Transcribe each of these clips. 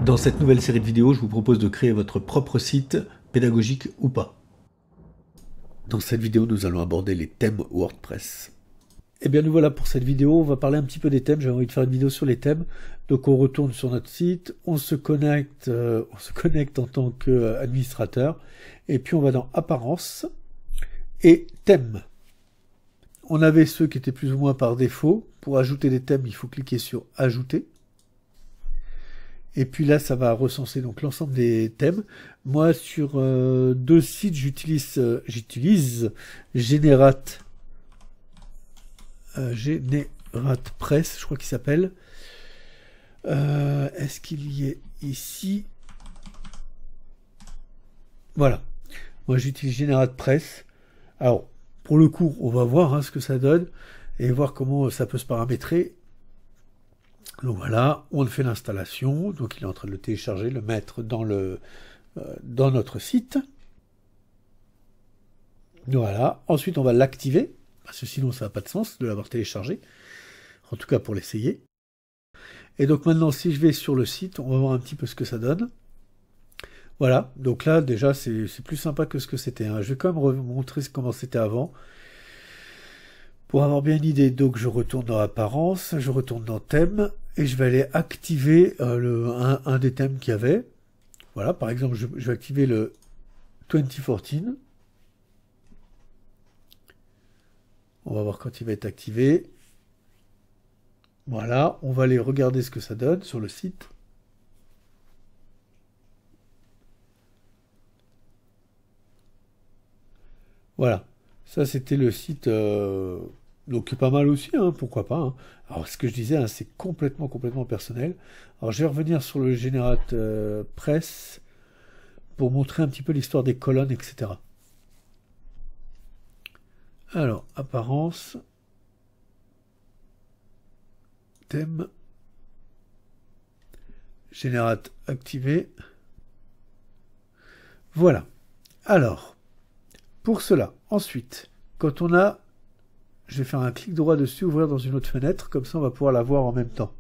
Dans cette nouvelle série de vidéos, je vous propose de créer votre propre site, pédagogique ou pas. Dans cette vidéo, nous allons aborder les thèmes WordPress. Et bien nous voilà pour cette vidéo, on va parler un petit peu des thèmes, j'ai envie de faire une vidéo sur les thèmes. Donc on retourne sur notre site, on se connecte en tant qu'administrateur, et puis on va dans Apparence et Thèmes. On avait ceux qui étaient plus ou moins par défaut. Pour ajouter des thèmes, il faut cliquer sur Ajouter. Et puis là, ça va recenser donc l'ensemble des thèmes. Moi, sur deux sites, j'utilise GeneratePress, je crois qu'il s'appelle. Est-ce qu'il y est ici? Voilà. Moi, j'utilise GeneratePress. Alors, pour le coup, on va voir ce que ça donne et voir comment ça peut se paramétrer. Donc voilà, on fait l'installation, donc il est en train de le télécharger, le mettre dans notre site. Voilà, ensuite on va l'activer, parce que sinon ça n'a pas de sens de l'avoir téléchargé, en tout cas pour l'essayer. Et donc maintenant si je vais sur le site, on va voir un petit peu ce que ça donne. Voilà, donc là déjà c'est plus sympa que ce que c'était. Je vais quand même vous montrer comment c'était avant. Pour avoir bien une idée, donc je retourne dans Apparence, je retourne dans Thème, et je vais aller activer un des thèmes qu'il y avait. Voilà, par exemple, je vais activer le 2014. On va voir quand il va être activé. Voilà, on va aller regarder ce que ça donne sur le site. Voilà, ça c'était le site... donc pas mal aussi, pourquoi pas. Alors ce que je disais, c'est complètement personnel. Alors je vais revenir sur le GeneratePress pour montrer un petit peu l'histoire des colonnes, etc. Alors, apparence, thème, Generate activé. Voilà. Alors, pour cela, ensuite, quand on a... Je vais faire un clic droit dessus, ouvrir dans une autre fenêtre, comme ça on va pouvoir la voir en même temps.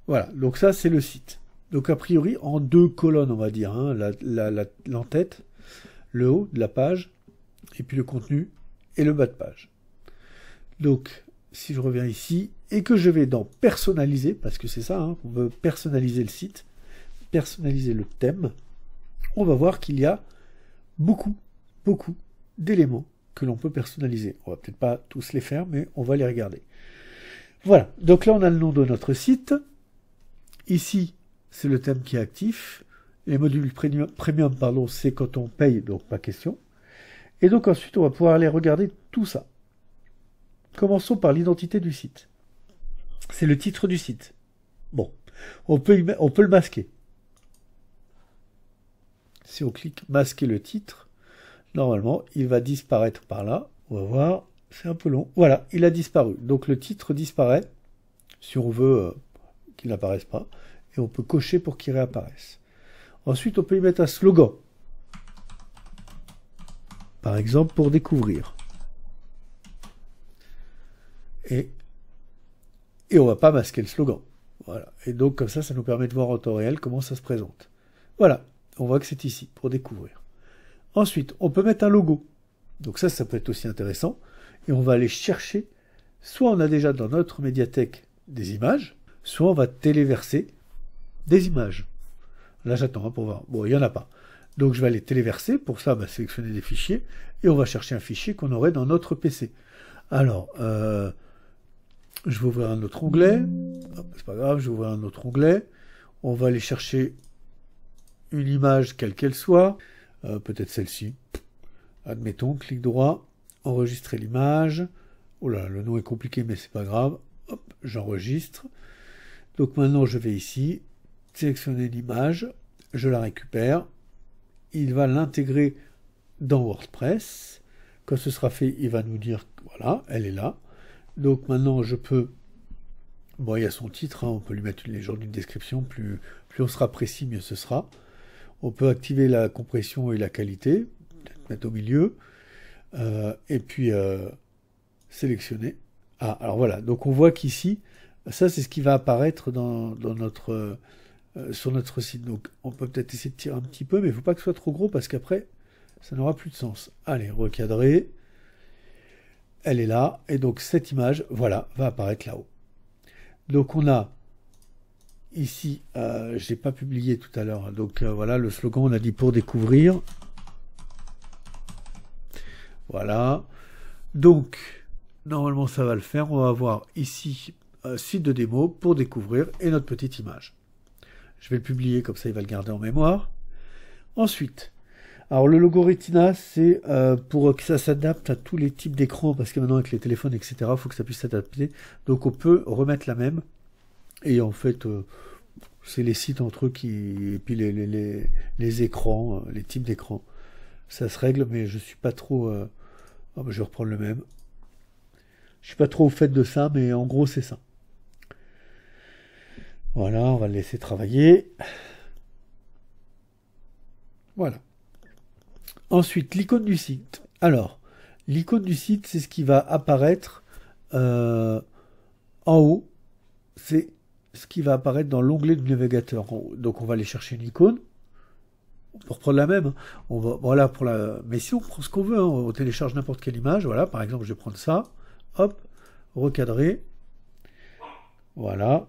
Voilà, donc ça c'est le site. Donc a priori en deux colonnes on va dire, l'entête, le haut de la page, et puis le contenu et le bas de page. Donc si je reviens ici, et que je vais dans personnaliser, parce que c'est ça, on veut personnaliser le site, personnaliser le thème, on va voir qu'il y a beaucoup d'éléments que l'on peut personnaliser. On va peut-être pas tous les faire, mais on va les regarder. Voilà, donc là on a le nom de notre site. Ici, c'est le thème qui est actif. Les modules premium, pardon, c'est quand on paye, donc pas question. Et donc ensuite, on va pouvoir aller regarder tout ça. Commençons par l'identité du site. C'est le titre du site. Bon, on peut le masquer. Si on clique masquer le titre, normalement, il va disparaître par là. On va voir, c'est un peu long. Voilà, il a disparu. Donc le titre disparaît, si on veut qu'il n'apparaisse pas. Et on peut cocher pour qu'il réapparaisse. Ensuite, on peut y mettre un slogan. Par exemple, pour découvrir. Et on ne va pas masquer le slogan. Voilà. Et donc, comme ça nous permet de voir en temps réel comment ça se présente. Voilà, on voit que c'est ici, pour découvrir. Ensuite, on peut mettre un logo. Donc ça peut être aussi intéressant. Et on va aller chercher, soit on a déjà dans notre médiathèque des images, soit on va téléverser des images. Là, j'attends pour voir. Bon, il n'y en a pas. Donc je vais aller téléverser. Pour ça, sélectionner des fichiers. Et on va chercher un fichier qu'on aurait dans notre PC. Alors, je vais ouvrir un autre onglet. C'est pas grave, je vais ouvrir un autre onglet. On va aller chercher une image, quelle qu'elle soit. Peut-être celle-ci. Admettons, clic droit, enregistrer l'image. Oh là, le nom est compliqué, mais c'est pas grave. Hop, j'enregistre. Donc maintenant, je vais ici, sélectionner l'image, je la récupère. Il va l'intégrer dans WordPress. Quand ce sera fait, il va nous dire, voilà, elle est là. Donc maintenant, je peux... Bon, il y a son titre, on peut lui mettre une légende, une description. Plus on sera précis, mieux ce sera. On peut activer la compression et la qualité, peut-être mettre au milieu, et puis sélectionner. Ah, alors voilà, donc on voit qu'ici, ça c'est ce qui va apparaître dans notre sur notre site. Donc on peut peut-être essayer de tirer un petit peu, mais il ne faut pas que ce soit trop gros parce qu'après, ça n'aura plus de sens. Allez, recadrer. Elle est là. Et donc cette image, voilà, va apparaître là-haut. Donc on a ici, je n'ai pas publié tout à l'heure. Donc voilà, le slogan, on a dit pour découvrir. Voilà. Donc, normalement, ça va le faire. On va avoir ici site de démo pour découvrir et notre petite image. Je vais le publier, comme ça il va le garder en mémoire. Ensuite, alors le logo Retina, c'est pour que ça s'adapte à tous les types d'écrans, parce que maintenant avec les téléphones, etc., il faut que ça puisse s'adapter. Donc on peut remettre la même. Et en fait, c'est les sites entre eux qui... Et puis les écrans, les types d'écrans. Ça se règle, mais je suis pas trop... Oh, bah, je vais reprendre le même. Je suis pas trop au fait de ça, mais en gros, c'est ça. Voilà, on va le laisser travailler. Voilà. Ensuite, l'icône du site. Alors, l'icône du site, c'est ce qui va apparaître en haut. C'est ce qui va apparaître dans l'onglet du navigateur. Donc, on va aller chercher une icône. On peut reprendre la même. On va, voilà, pour la... Mais si on prend ce qu'on veut, hein, on télécharge n'importe quelle image. Voilà, par exemple, je vais prendre ça. Hop, recadrer. Voilà.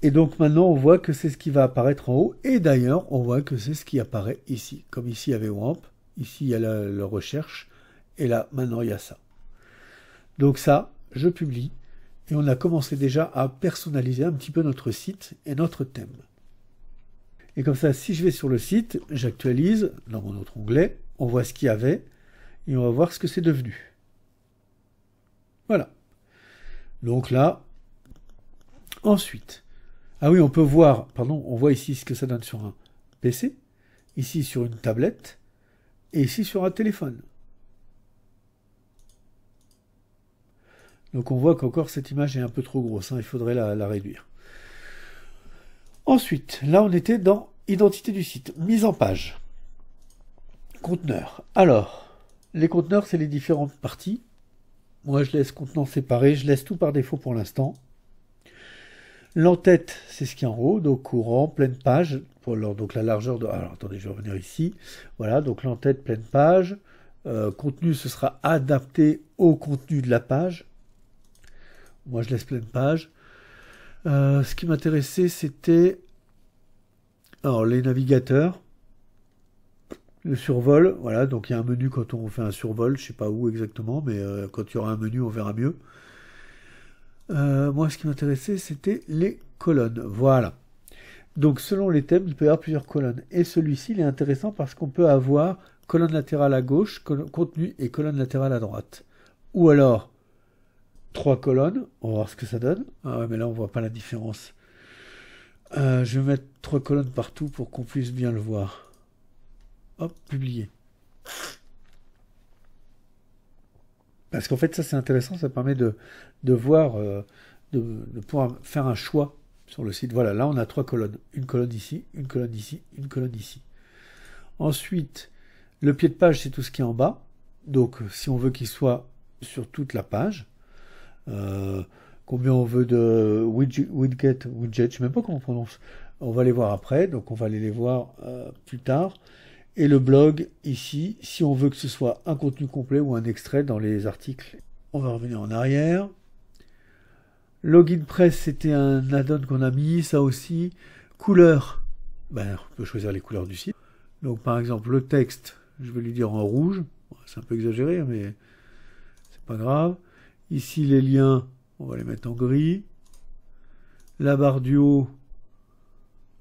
Et donc maintenant, on voit que c'est ce qui va apparaître en haut. Et d'ailleurs, on voit que c'est ce qui apparaît ici. Comme ici, il y avait WAMP. Ici, il y a la recherche. Et là, maintenant, il y a ça. Donc ça, je publie. Et on a commencé déjà à personnaliser un petit peu notre site et notre thème. Et comme ça, si je vais sur le site, j'actualise dans mon autre onglet. On voit ce qu'il y avait. Et on va voir ce que c'est devenu. Voilà. Donc là, ensuite... Ah oui, on peut voir, pardon, on voit ici ce que ça donne sur un PC, ici sur une tablette, et ici sur un téléphone. Donc on voit qu'encore cette image est un peu trop grosse, hein, il faudrait la réduire. Ensuite, là on était dans identité du site, mise en page, conteneur. Alors, les conteneurs, c'est les différentes parties. Moi je laisse contenant séparé, je laisse tout par défaut pour l'instant. L'entête, c'est ce qui est en haut, donc courant, pleine page, pour donc la largeur de... Alors attendez, je vais revenir ici. Voilà, donc l'entête, pleine page. Contenu, ce sera adapté au contenu de la page. Moi, je laisse pleine page. Ce qui m'intéressait, c'était... Alors, les navigateurs. Le survol, voilà, donc il y a un menu quand on fait un survol, je sais pas où exactement, mais quand il y aura un menu, on verra mieux. Moi, ce qui m'intéressait, c'était les colonnes. Voilà. Donc, selon les thèmes, il peut y avoir plusieurs colonnes. Et celui-ci, il est intéressant parce qu'on peut avoir colonne latérale à gauche, contenu et colonne latérale à droite. Ou alors, 3 colonnes. On va voir ce que ça donne. Ah ouais, mais là, on voit pas la différence. Je vais mettre 3 colonnes partout pour qu'on puisse bien le voir. Hop, publier. Parce qu'en fait, ça c'est intéressant, ça permet de voir, de pouvoir faire un choix sur le site. Voilà, là on a 3 colonnes. Une colonne ici, une colonne ici, une colonne ici. Ensuite, le pied de page, c'est tout ce qui est en bas. Donc, si on veut qu'il soit sur toute la page, combien on veut de widget, je ne sais même pas comment on prononce. On va les voir après, donc on va aller les voir plus tard. Et le blog, ici, si on veut que ce soit un contenu complet ou un extrait dans les articles. On va revenir en arrière. Login Press, c'était un add-on qu'on a mis, ça aussi. Couleur, ben, on peut choisir les couleurs du site. Donc par exemple, le texte, je vais lui dire en rouge. C'est un peu exagéré, mais c'est pas grave. Ici, les liens, on va les mettre en gris. La barre du haut,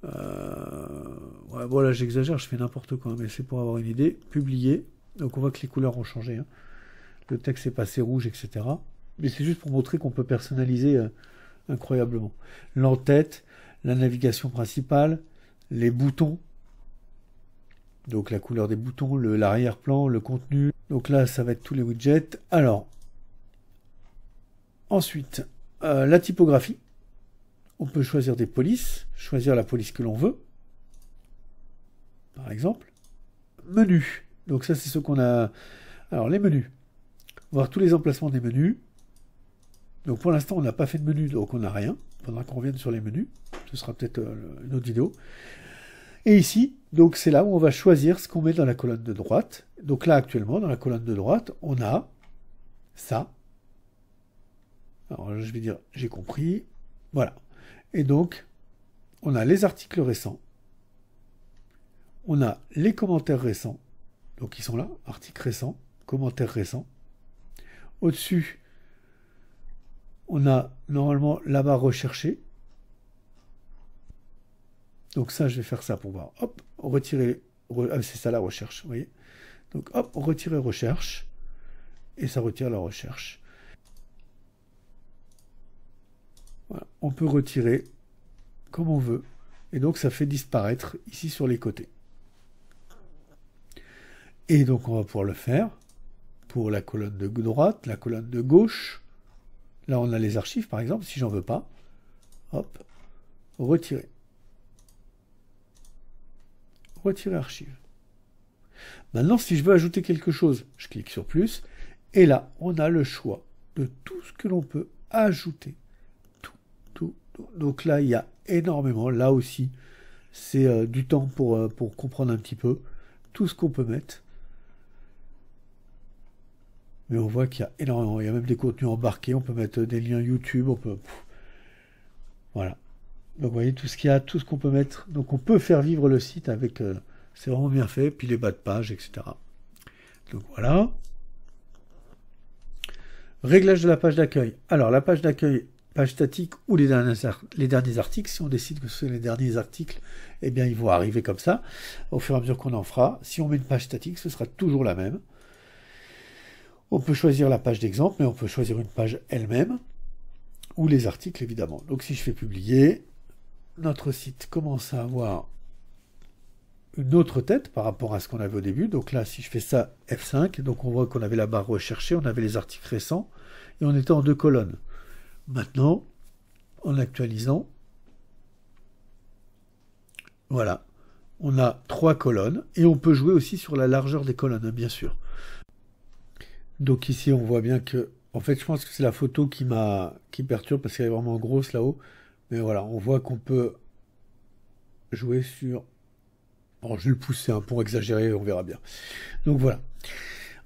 ouais, bon là j'exagère, je fais n'importe quoi, mais c'est pour avoir une idée. Publier, donc on voit que les couleurs ont changé, hein. Le texte est passé rouge, etc. Mais c'est juste pour montrer qu'on peut personnaliser incroyablement. L'entête, la navigation principale, les boutons, donc la couleur des boutons, l'arrière-plan, le contenu. Donc là ça va être tous les widgets. Alors, ensuite, la typographie. On peut choisir des polices, choisir la police que l'on veut, par exemple. Menu, donc ça c'est ce qu'on a... Alors les menus, voir tous les emplacements des menus. Donc pour l'instant on n'a pas fait de menu, donc on n'a rien. faudra qu'on revienne sur les menus. Ce sera peut-être une autre vidéo. Et ici, donc c'est là où on va choisir ce qu'on met dans la colonne de droite. Donc là, actuellement, dans la colonne de droite, on a ça. Alors je vais dire, j'ai compris. Voilà. Et donc, on a les articles récents. On a les commentaires récents. Donc ils sont là, articles récents, commentaires récents. Au-dessus, on a normalement la barre recherchée. Donc ça, je vais faire ça pour voir. Hop, retirer. C'est ça la recherche, vous voyez. Donc hop, retirer recherche. Et ça retire la recherche. Voilà. On peut retirer comme on veut. Et donc ça fait disparaître ici sur les côtés. Et donc on va pouvoir le faire pour la colonne de droite, la colonne de gauche. Là on a les archives par exemple, si j'en veux pas. Hop, retirer. Retirer archive. Maintenant, si je veux ajouter quelque chose, je clique sur plus, et là, on a le choix de tout ce que l'on peut ajouter. Tout. Donc là, il y a énormément. Là aussi, c'est du temps pour comprendre un petit peu tout ce qu'on peut mettre. Mais on voit qu'il y a énormément. Il y a même des contenus embarqués. On peut mettre des liens YouTube. On peut... Voilà. Donc vous voyez tout ce qu'il y a, tout ce qu'on peut mettre. Donc on peut faire vivre le site avec... c'est vraiment bien fait. Puis les bas de page, etc. Donc voilà. Réglage de la page d'accueil. Alors la page d'accueil, page statique ou les derniers articles. Si on décide que ce sont les derniers articles, eh bien ils vont arriver comme ça. Au fur et à mesure qu'on en fera. Si on met une page statique, ce sera toujours la même. On peut choisir la page d'exemple, mais on peut choisir une page elle-même. Ou les articles évidemment. Donc si je fais publier... notre site commence à avoir une autre tête par rapport à ce qu'on avait au début. Donc là, si je fais ça, F5, donc on voit qu'on avait la barre recherchée, on avait les articles récents, et on était en 2 colonnes. Maintenant, en actualisant, voilà, on a 3 colonnes, et on peut jouer aussi sur la largeur des colonnes, hein, bien sûr. Donc ici, on voit bien que, en fait, je pense que c'est la photo qui perturbe, parce qu'elle est vraiment grosse là-haut. Mais voilà, on voit qu'on peut jouer sur... Bon, je vais le pousser pour exagérer, on verra bien. Donc voilà.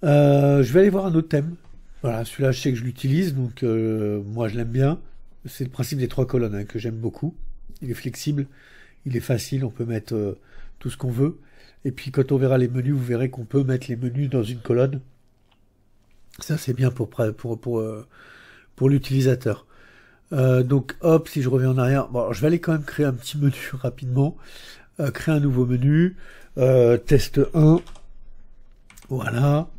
Je vais aller voir un autre thème. Voilà, celui-là, je sais que je l'utilise, donc moi, je l'aime bien. C'est le principe des 3 colonnes, hein, que j'aime beaucoup. Il est flexible, il est facile, on peut mettre tout ce qu'on veut. Et puis, quand on verra les menus, vous verrez qu'on peut mettre les menus dans une colonne. Ça, c'est bien pour l'utilisateur. Donc hop, si je reviens en arrière, bon, je vais aller quand même créer un petit menu rapidement, créer un nouveau menu, test 1, voilà,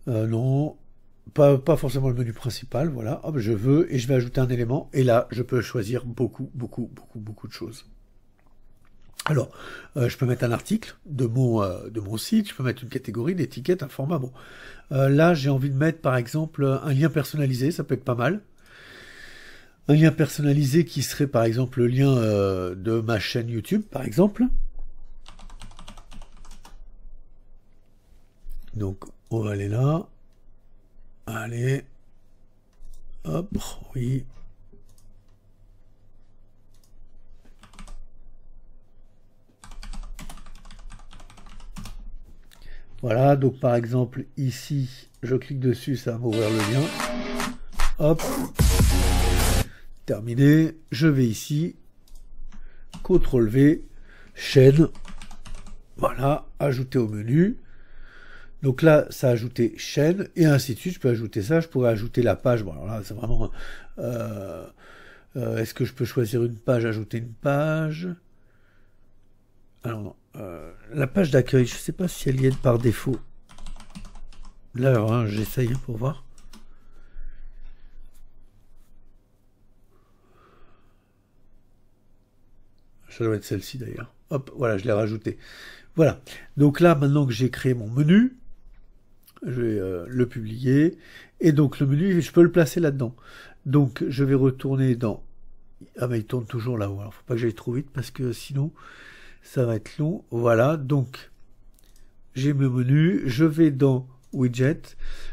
non, pas forcément le menu principal, voilà, hop, je veux, et je vais ajouter un élément, et là, je peux choisir beaucoup de choses. Alors, je peux mettre un article de mon site, je peux mettre une catégorie, une étiquette, un format, bon. Là, j'ai envie de mettre, par exemple, un lien personnalisé, ça peut être pas mal. Un lien personnalisé qui serait par exemple le lien de ma chaîne YouTube, par exemple. Donc on va aller là. Allez. Hop, oui. Voilà, donc par exemple ici, je clique dessus, ça va m'ouvrir le lien. Hop. Terminé, je vais ici, CTRL V, chaîne, voilà, ajouter au menu. Donc là, ça a ajouté chaîne, et ainsi de suite, je peux ajouter ça, je pourrais ajouter la page, bon alors là, c'est vraiment, est-ce que je peux choisir une page, ajouter une page? Alors non, la page d'accueil, je ne sais pas si elle y est par défaut. Là, alors, hein, j'essaye pour voir. Ça doit être celle-ci d'ailleurs. Hop, voilà, je l'ai rajouté. Voilà. Donc là, maintenant que j'ai créé mon menu, je vais le publier. Et donc le menu, je peux le placer là-dedans. Donc je vais retourner dans... Ah ben il tourne toujours là-haut. Alors faut pas que j'aille trop vite parce que sinon ça va être long. Voilà, donc j'ai mon menu. Je vais dans Widget.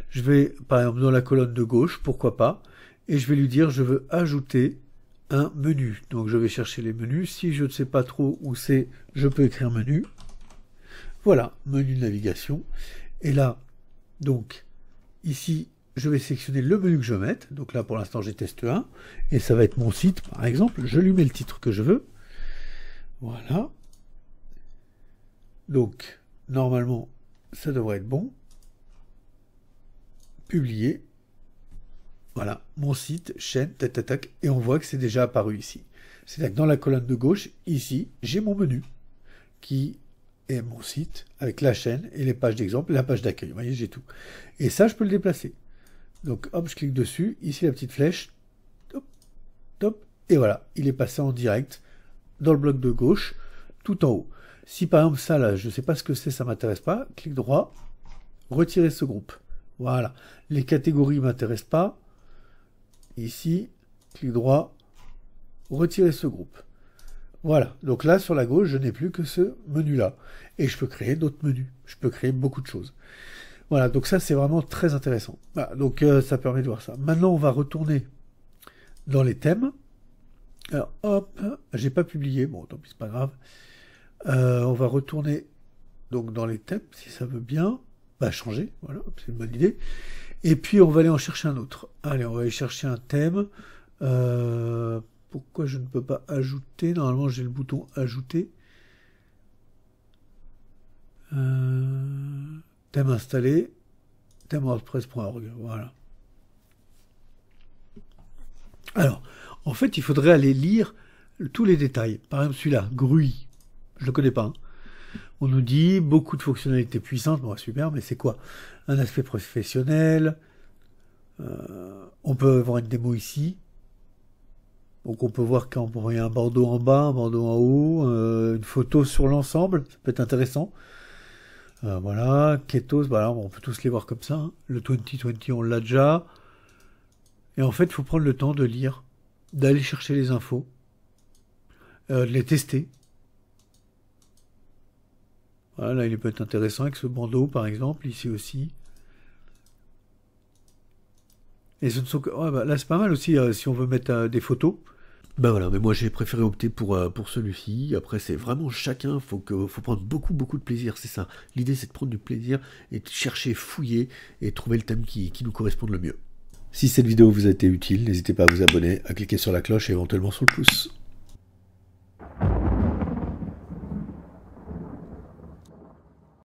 Je vais par exemple dans la colonne de gauche, pourquoi pas. et je vais lui dire je veux ajouter un menu. Donc je vais chercher les menus. Si je ne sais pas trop où c'est, je peux écrire menu. Voilà, menu de navigation. Et là, donc, ici, je vais sélectionner le menu que je veux mettre. Donc là, pour l'instant, j'ai test 1. Et ça va être mon site, par exemple. Je lui mets le titre que je veux. Voilà. Donc, normalement, ça devrait être bon. Publier. Voilà, mon site, chaîne, tac, et on voit que c'est déjà apparu ici. C'est-à-dire que dans la colonne de gauche, ici, j'ai mon menu, qui est mon site, avec la chaîne et les pages d'exemple, et la page d'accueil. Vous voyez, j'ai tout. Et ça, je peux le déplacer. Donc, hop, je clique dessus, ici la petite flèche, top, top, et voilà, il est passé en direct dans le bloc de gauche, tout en haut. Si par exemple ça, là, je ne sais pas ce que c'est, ça ne m'intéresse pas, clic droit, retirer ce groupe. Voilà, les catégories ne m'intéressent pas. Ici, clic droit, retirer ce groupe. Voilà, donc là, sur la gauche, je n'ai plus que ce menu-là. Et je peux créer d'autres menus. Je peux créer beaucoup de choses. Voilà, donc ça, c'est vraiment très intéressant. Voilà, donc ça permet de voir ça. Maintenant, on va retourner dans les thèmes. Alors, hop, j'ai pas publié. Bon, tant pis, c'est pas grave. On va retourner donc dans les thèmes, si ça veut bien. Bah, changer, voilà, c'est une bonne idée. Et puis, on va aller en chercher un autre. Allez, on va aller chercher un thème. Pourquoi je ne peux pas ajouter? Normalement, j'ai le bouton ajouter. Thème installé. Thème WordPress.org. Voilà. Alors, en fait, il faudrait aller lire tous les détails. Par exemple, celui-là, GRUI. Je ne le connais pas. Hein. On nous dit beaucoup de fonctionnalités puissantes. Bon, super, mais c'est quoi? Un aspect professionnel. On peut avoir une démo ici. Donc on peut voir quand il y a un bandeau en bas, un bandeau en haut, une photo sur l'ensemble. Ça peut être intéressant. Voilà, Ketos, voilà, on peut tous les voir comme ça. Hein. Le 2020, on l'a déjà. Et en fait, il faut prendre le temps de lire, d'aller chercher les infos, de les tester. Voilà, là, il peut être intéressant avec ce bandeau, par exemple, ici aussi. Et ce ne sont que... ouais, bah, là, c'est pas mal aussi, si on veut mettre des photos. Ben voilà, mais moi j'ai préféré opter pour celui-ci. Après, c'est vraiment chacun, faut prendre beaucoup de plaisir, c'est ça. L'idée, c'est de prendre du plaisir et de chercher, fouiller et trouver le thème qui nous corresponde le mieux. Si cette vidéo vous a été utile, n'hésitez pas à vous abonner, à cliquer sur la cloche et éventuellement sur le pouce.